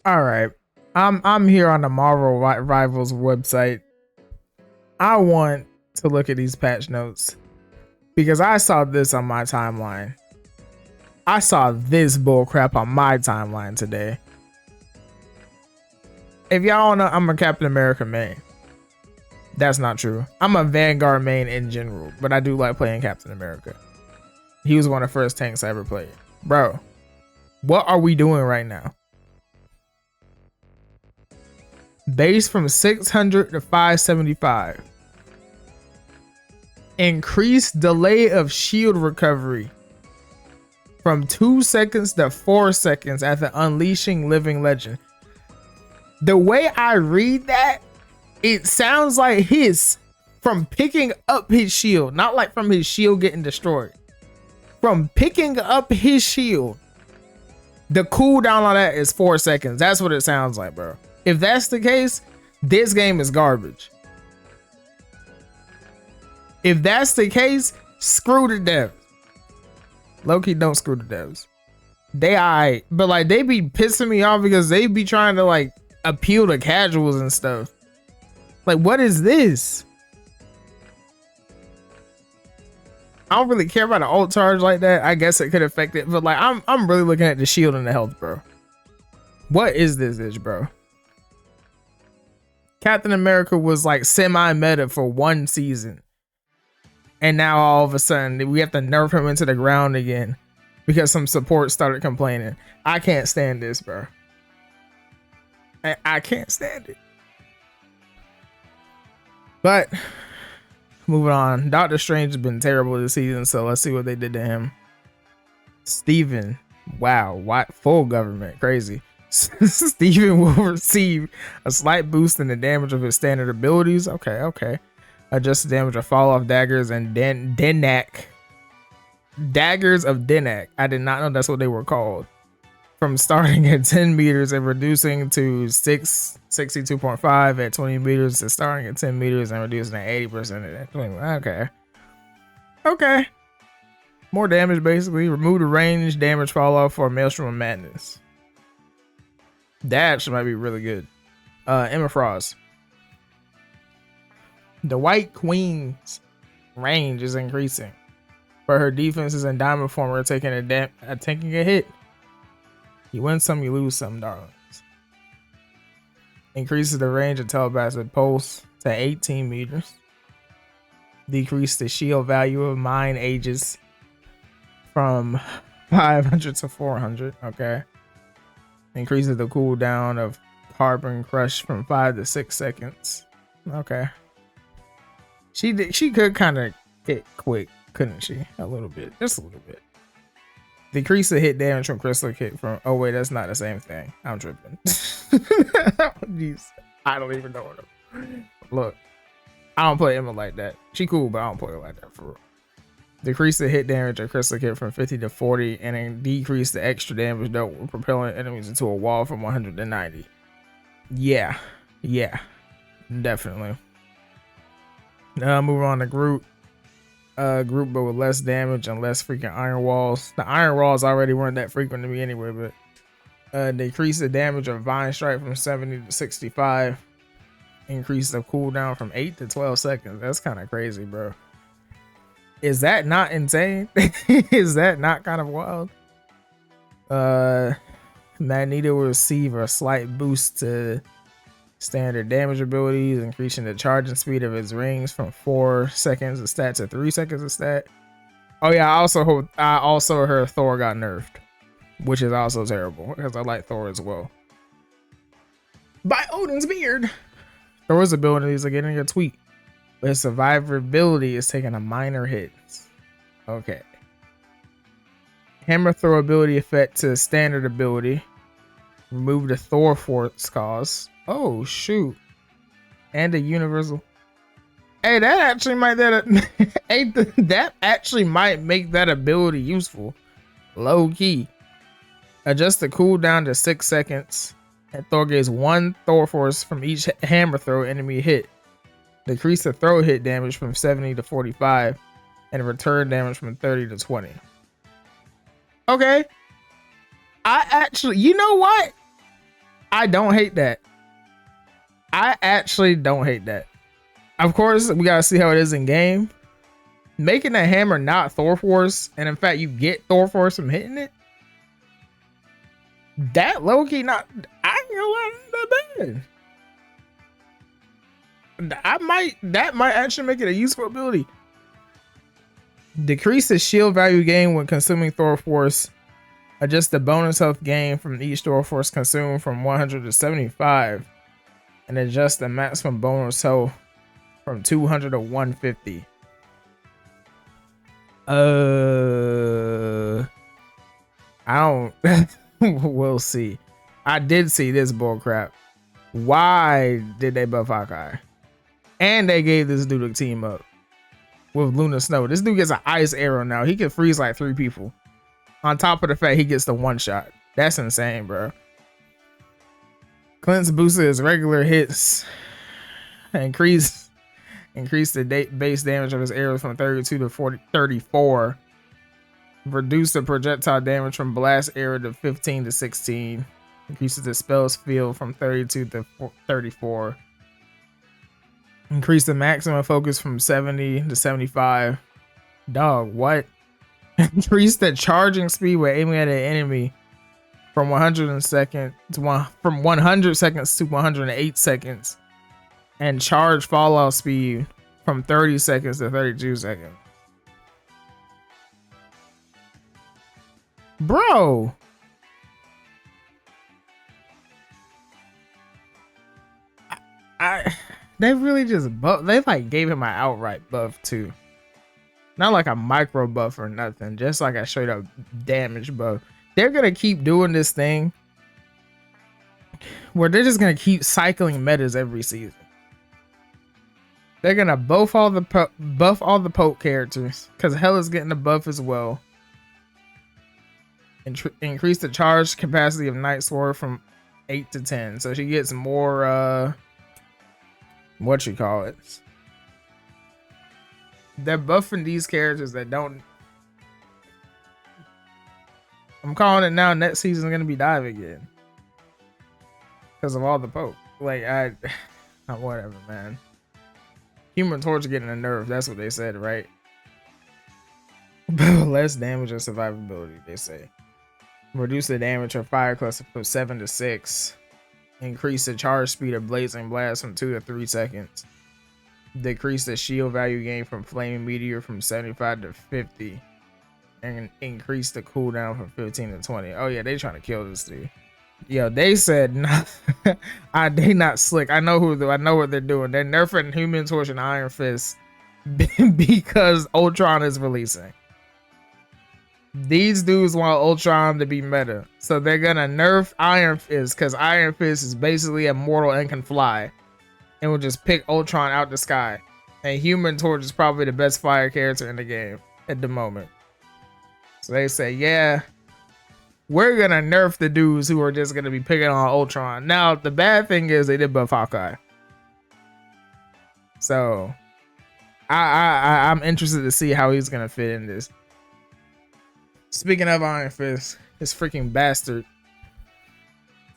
All right. I'm here on the Marvel Rivals website. I want to look at these patch notes because I saw this on my timeline. I saw this bullcrap on my timeline today. If y'all don't know, I'm a Captain America main. That's not true. I'm a Vanguard main in general, but I do like playing Captain America. He was one of the first tanks I ever played. Bro, what are we doing right now? Base from 600 to 575. Increased delay of shield recovery from 2 seconds to 4 seconds after unleashing Living Legend. The way I read that, it sounds like his from picking up his shield, not like from his shield getting destroyed. From picking up his shield, the cooldown on that is 4 seconds. That's what it sounds like, bro. If that's the case, this game is garbage. If that's the case, screw the devs. Low-key, don't screw the devs. They alright, but like they be pissing me off because they be trying to like appeal to casuals and stuff. Like, what is this? I don't really care about an ult charge like that. I guess it could affect it, but like I'm really looking at the shield and the health, bro. What is this, bro? Captain America was like semi-meta for one season. And now all of a sudden we have to nerf him into the ground again because some support started complaining. I can't stand this, bro. I can't stand it. But moving on, Doctor Strange has been terrible this season, so let's see what they did to him. Steven, wow, what full government, crazy. Steven will receive a slight boost in the damage of his standard abilities. Okay. Adjust the damage of fall off daggers and Denak. Daggers of Denak. I did not know that's what they were called. From starting at 10 meters and reducing to 62.5 at 20 meters to starting at 10 meters and reducing to 80% at 20. Okay. More damage basically. Remove the range damage fall off for Maelstrom of Madness. That actually might be really good. Emma Frost. The White Queen's range is increasing, but her defenses and diamond form are taking a hit. You win some, you lose some, darlings. Increases the range of telepathic pulse to 18 meters. Decrease the shield value of mine ages from 500 to 400. Okay. Increases the cooldown of carbon crush from 5 to 6 seconds. Okay. She could kind of hit quick, couldn't she? A little bit, just a little bit. Decrease the hit damage from crystal kick from. Oh wait, that's not the same thing. I'm tripping. Jeez, I don't even know what. Look, I don't play Imma like that. She cool, but I don't play her like that for real. Decrease the hit damage of crystal kick from 50 to 40, and then decrease the extra damage dealt when propelling enemies into a wall from 100 to 90. Yeah, definitely. Moving on to Groot. Groot, but with less damage and less freaking iron walls. The iron walls already weren't that frequent to me anyway, but decrease the damage of Vine Strike from 70 to 65. Increase the cooldown from 8 to 12 seconds. That's kind of crazy, bro. Is that not insane? Is that not kind of wild? Magneto will receive a slight boost to standard damage abilities, increasing the charging speed of his rings from 4 seconds of stat to 3 seconds of stat. Oh yeah, I also heard Thor got nerfed, which is also terrible because I like Thor as well. By Odin's beard. Thor's abilities are getting a tweak, but his survivability is taking a minor hit. Okay. Hammer throw ability effect to standard ability. Remove the Thor force cost. Oh shoot. And a universal. Hey, that actually might make that ability useful. Low key. Adjust the cooldown to 6 seconds. And Thor gains 1 Thor force from each hammer throw enemy hit. Decrease the throw hit damage from 70 to 45. And return damage from 30 to 20. Okay. You know what? I don't hate that. I actually don't hate that. Of course, we gotta see how it is in game. Making a hammer not Thor Force, and in fact, you get Thor Force from hitting it. That low key not. I ain't gonna lie, not bad. That might actually make it a useful ability. Decrease the shield value gain when consuming Thor Force. Adjust the bonus health gain from each Thor Force consumed from 100 to 75, and adjust the maximum bonus health from 200 to 150. I don't. We'll see. I did see this bullcrap. Why did they buff Hawkeye? And they gave this dude a team up with Luna Snow. This dude gets an ice arrow now. He can freeze like 3 people. On top of the fact he gets the one shot. That's insane, bro. Clint's boosted his regular hits. Increase the base damage of his arrows from 32 to 34. Reduce the projectile damage from blast arrow to 15 to 16. Increases the spell's field from 32 to 34. Increase the maximum focus from 70 to 75. Dog, what? Increase the charging speed when aiming at an enemy from 100 seconds to 108 seconds. And charge fallout speed from 30 seconds to 32 seconds. Bro. They really just buff. They like gave him an outright buff too. Not like a micro buff or nothing. Just like a straight up damage buff. They're going to keep doing this thing where they're just going to keep cycling metas every season. They're gonna buff all the poke characters because Hela's getting a buff as well. Increase the charge capacity of Night Sword from 8 to 10, so she gets more. What you call it? They're buffing these characters that don't. I'm calling it now. Next season is gonna be dive again because of all the poke. Like whatever, man. Human Torch getting a nerf. That's what they said, right? Less damage and survivability, they say. Reduce the damage of fire cluster from 7 to 6. Increase the charge speed of blazing blast from 2 to 3 seconds. Decrease the shield value gain from flaming meteor from 75 to 50. And increase the cooldown from 15 to 20. Oh yeah, they trying to kill this dude. Yo, they said not. They not slick. I know what they're doing. They're nerfing Human Torch and Iron Fist because Ultron is releasing. These dudes want Ultron to be meta, so they're gonna nerf Iron Fist because Iron Fist is basically immortal and can fly, and will just pick Ultron out the sky. And Human Torch is probably the best fire character in the game at the moment. So they say, yeah. We're gonna nerf the dudes who are just gonna be picking on Ultron. Now, the bad thing is they did buff Hawkeye. So, I'm interested to see how he's gonna fit in this. Speaking of Iron Fist, this freaking bastard.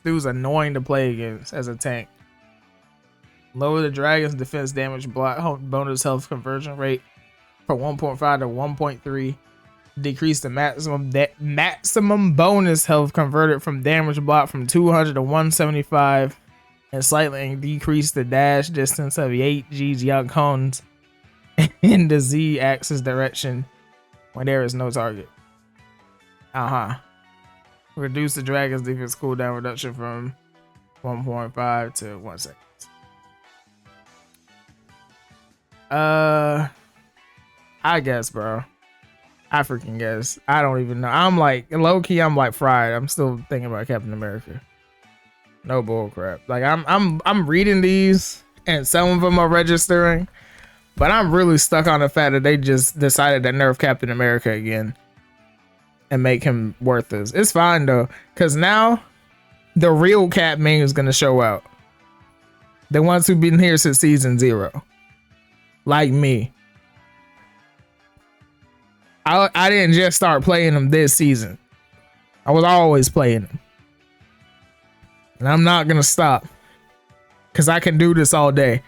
Dude's annoying to play against as a tank. Lower the dragon's defense damage block bonus health conversion rate from 1.5 to 1.3. Decrease the maximum bonus health converted from damage block from 200 to 175, and slightly decrease the dash distance of 8 G's Yakons in the Z axis direction when there is no target. Reduce the dragon's defense cooldown reduction from 1.5 to 1 second. I guess, bro. I freaking guess. I don't even know. I'm like, low key, I'm like fried. I'm still thinking about Captain America. No bull crap. Like I'm reading these and some of them are registering, but I'm really stuck on the fact that they just decided to nerf Captain America again and make him worthless. It's fine though, because now the real Cap main is gonna show out. The ones who've been here since season 0. Like me. I didn't just start playing them this season. I was always playing them. And I'm not gonna stop. Cause I can do this all day.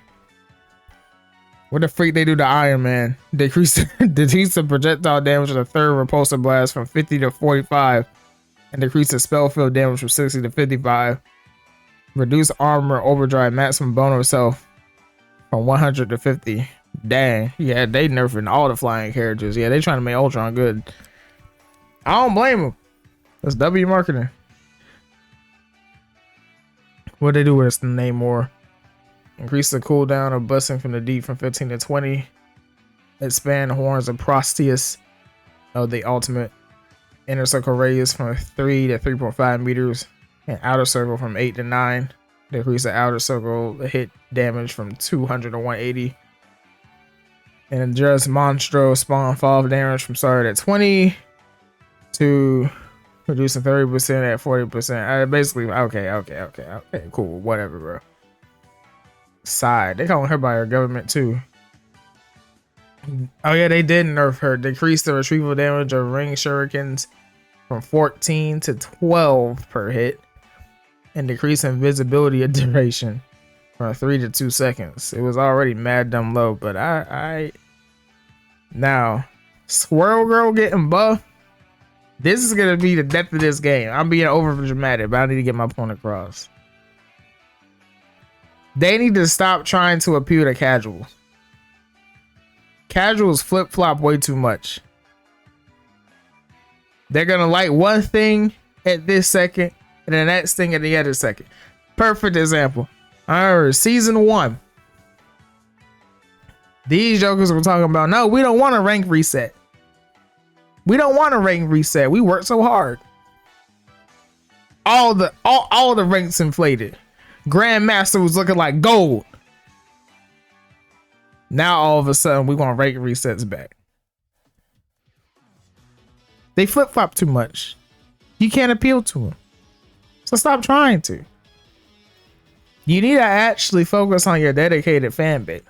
What the freak they do to Iron Man? Decrease the projectile damage of the third repulsor blast from 50 to 45. And decrease the spell field damage from 60 to 55. Reduce armor overdrive maximum bonus self from 100 to 50. Dang. Yeah, they nerfing all the flying characters. Yeah, they trying to make Ultron good. I don't blame them. That's W marketing. What they do with the name more? Increase the cooldown of busting from the deep from 15 to 20. Expand horns of Prosteus of the ultimate. Inner circle radius from 3 to 3.5 meters. And outer circle from 8 to 9. Decrease the outer circle hit damage from 200 to 180. And adjust Monstro spawn fall damage from start at 20 to reducing 30% at 40%. Basically, okay, cool, whatever, bro. Side, they calling her by her government too. Oh yeah, they did nerf her. Decrease the retrieval damage of ring shurikens from 14 to 12 per hit, and decrease invisibility duration from 3 to 2 seconds. It was already mad dumb low, but I now Squirrel Girl getting buff. This is gonna be the death of this game. I'm being over dramatic, but I need to get my point across. They need to stop trying to appeal to casuals. Casuals flip-flop way too much. They're gonna like one thing at this second and the next thing at the other second. Perfect example. I remember season 1. These jokers were talking about, no, we don't want a rank reset. We don't want a rank reset. We worked so hard. All the ranks inflated. Grandmaster was looking like gold. Now all of a sudden we want rank resets back. They flip flop too much. You can't appeal to them. So stop trying to. You need to actually focus on your dedicated fan base.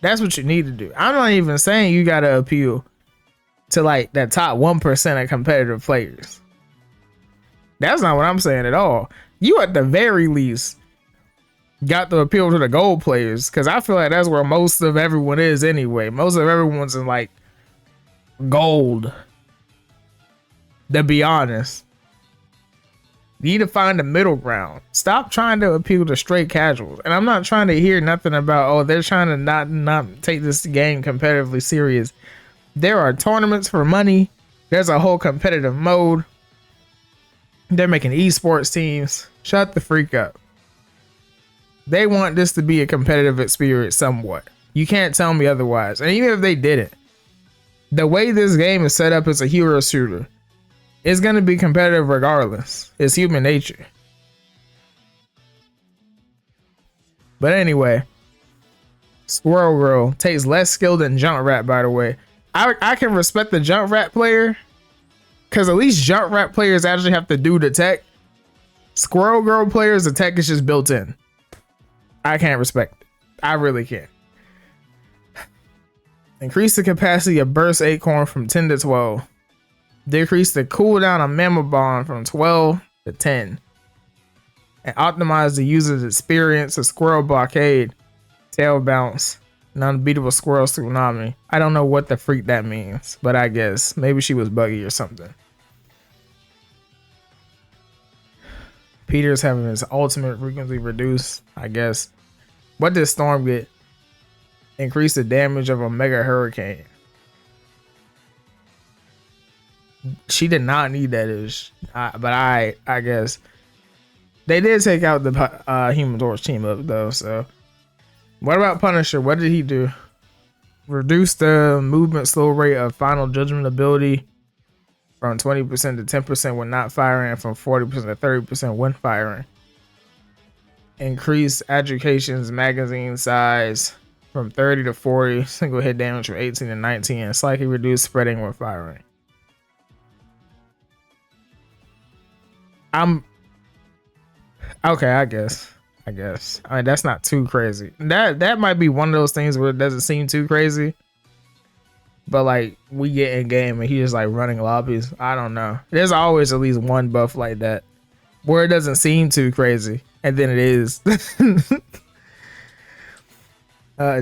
That's what you need to do. I'm not even saying you gotta appeal to like that top 1% of competitive players. That's not what I'm saying at all. You at the very least got to appeal to the gold players, because I feel like that's where most of everyone is anyway. Most of everyone's in like gold, to be honest. You need to find the middle ground. Stop trying to appeal to straight casuals. And I'm not trying to hear nothing about, oh, they're trying to not take this game competitively serious. There are tournaments for money. There's a whole competitive mode. They're making esports teams. Shut the freak up. They want this to be a competitive experience somewhat. You can't tell me otherwise. And even if they didn't, the way this game is set up as a hero shooter, it's going to be competitive regardless. It's human nature. But anyway, Squirrel Girl takes less skill than Jump Rat, by the way. I can respect the Jump Rat player, because at least Jump Rat players actually have to do the tech. Squirrel Girl players, the tech is just built in. I can't respect it. I really can't. Increase the capacity of Burst Acorn from 10 to 12. Decrease the cooldown of Mamma Bond from 12 to 10. And optimize the user's experience of Squirrel Blockade, Tail Bounce, and Unbeatable Squirrel Tsunami. I don't know what the freak that means, but I guess maybe she was buggy or something. Peter's having his ultimate frequency reduced, I guess. What did Storm get? Increase the damage of a Mega Hurricane. She did not need that, but I guess they did take out the Human Torch team up though. So, what about Punisher? What did he do? Reduce the movement slow rate of Final Judgment ability from 20% to 10% when not firing, and from 40% to 30% when firing. Increase Education's magazine size from 30 to 40, single hit damage from 18 to 19, and slightly reduce spreading when firing. I'm okay, I guess. I mean, that's not too crazy. That might be one of those things where it doesn't seem too crazy. But like, we get in game and he's just like running lobbies. I don't know. There's always at least one buff like that where it doesn't seem too crazy, and then it is.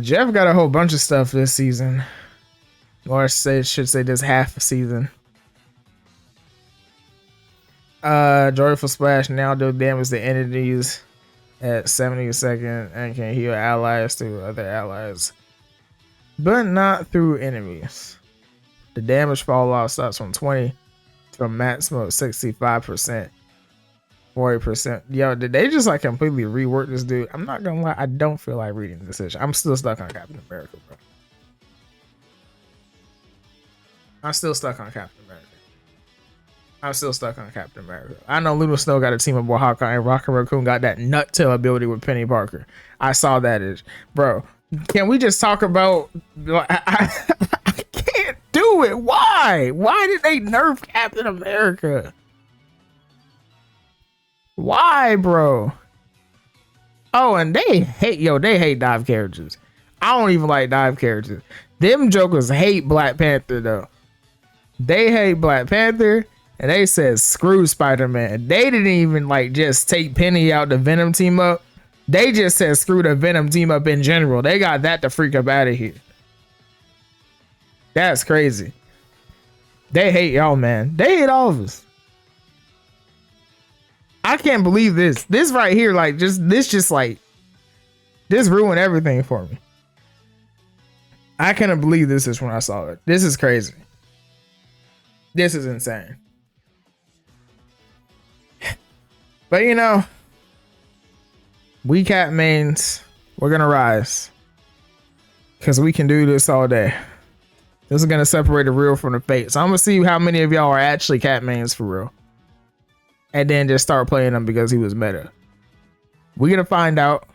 Jeff got a whole bunch of stuff this season, or should say this half a season. Joyful Splash now do damage to entities at 70 a second and can heal allies through other allies, but not through enemies. The damage fall off starts from 20 to a maximum of 65%, 40%. Yo, did they just like completely rework this dude? I'm not gonna lie, I don't feel like reading this issue. I'm still stuck on Captain America, bro. I'm still stuck on Captain America. I know Luna Snow got a team up with Hawkeye, and Rocket Raccoon got that nut tail ability with Penny Parker. I saw that. Bro, can we just talk about... I can't do it. Why? Why did they nerf Captain America? Why, bro? Oh, and they hate dive characters. I don't even like dive characters. Them jokers hate Black Panther, though. They hate Black Panther, and they said screw Spider-Man. They didn't even like just take Penny out the Venom team up. They just said screw the Venom team up in general. They got that to freak up out of here. That's crazy. They hate y'all, man. They hate all of us. I can't believe this. This right here, like, this ruined everything for me. I couldn't believe this is when I saw it. This is crazy. This is insane. But you know, we cat mains, we're gonna rise. Cause we can do this all day. This is gonna separate the real from the fake. So I'm gonna see how many of y'all are actually cat mains for real. And then just start playing him because he was meta. We're gonna find out.